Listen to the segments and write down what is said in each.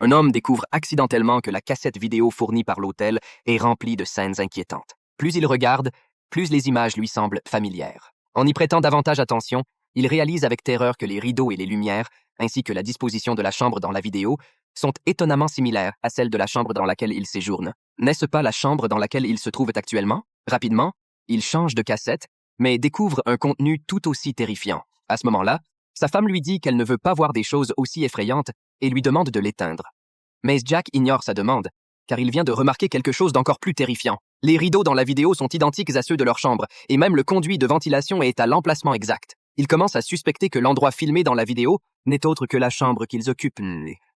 un homme découvre accidentellement que la cassette vidéo fournie par l'hôtel est remplie de scènes inquiétantes. Plus il regarde, plus les images lui semblent familières. En y prêtant davantage attention, il réalise avec terreur que les rideaux et les lumières, ainsi que la disposition de la chambre dans la vidéo, sont étonnamment similaires à celle de la chambre dans laquelle il séjourne. N'est-ce pas la chambre dans laquelle il se trouve actuellement? Rapidement, il change de cassette, mais découvre un contenu tout aussi terrifiant. À ce moment-là, sa femme lui dit qu'elle ne veut pas voir des choses aussi effrayantes et lui demande de l'éteindre. Mais Jack ignore sa demande, car il vient de remarquer quelque chose d'encore plus terrifiant. Les rideaux dans la vidéo sont identiques à ceux de leur chambre, et même le conduit de ventilation est à l'emplacement exact. Il commence à suspecter que l'endroit filmé dans la vidéo n'est autre que la chambre qu'ils occupent.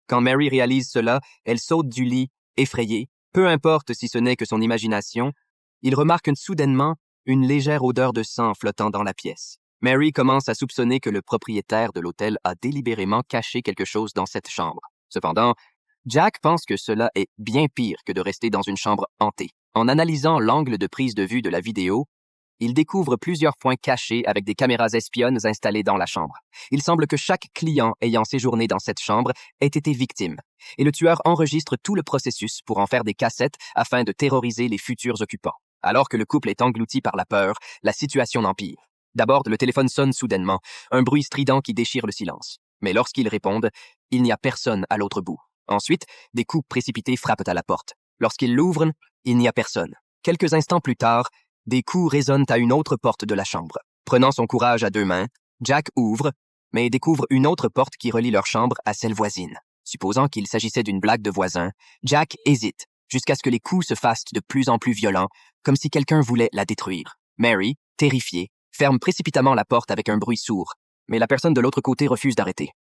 Quand Mary réalise cela, elle saute du lit, effrayée. Peu importe si ce n'est que son imagination, il remarque soudainement une légère odeur de sang flottant dans la pièce. Mary commence à soupçonner que le propriétaire de l'hôtel a délibérément caché quelque chose dans cette chambre. Cependant, Jack pense que cela est bien pire que de rester dans une chambre hantée. En analysant l'angle de prise de vue de la vidéo, il découvre plusieurs points cachés avec des caméras espionnes installées dans la chambre. Il semble que chaque client ayant séjourné dans cette chambre ait été victime, et le tueur enregistre tout le processus pour en faire des cassettes afin de terroriser les futurs occupants. Alors que le couple est englouti par la peur, la situation empire. D'abord, le téléphone sonne soudainement, un bruit strident qui déchire le silence. Mais lorsqu'ils répondent, il n'y a personne à l'autre bout. Ensuite, des coups précipités frappent à la porte. Lorsqu'ils l'ouvrent, il n'y a personne. Quelques instants plus tard, des coups résonnent à une autre porte de la chambre. Prenant son courage à deux mains, Jack ouvre, mais découvre une autre porte qui relie leur chambre à celle voisine. Supposant qu'il s'agissait d'une blague de voisin, Jack hésite, jusqu'à ce que les coups se fassent de plus en plus violents, comme si quelqu'un voulait la détruire. Mary, terrifiée, ferme précipitamment la porte avec un bruit sourd, mais la personne de l'autre côté refuse d'arrêter.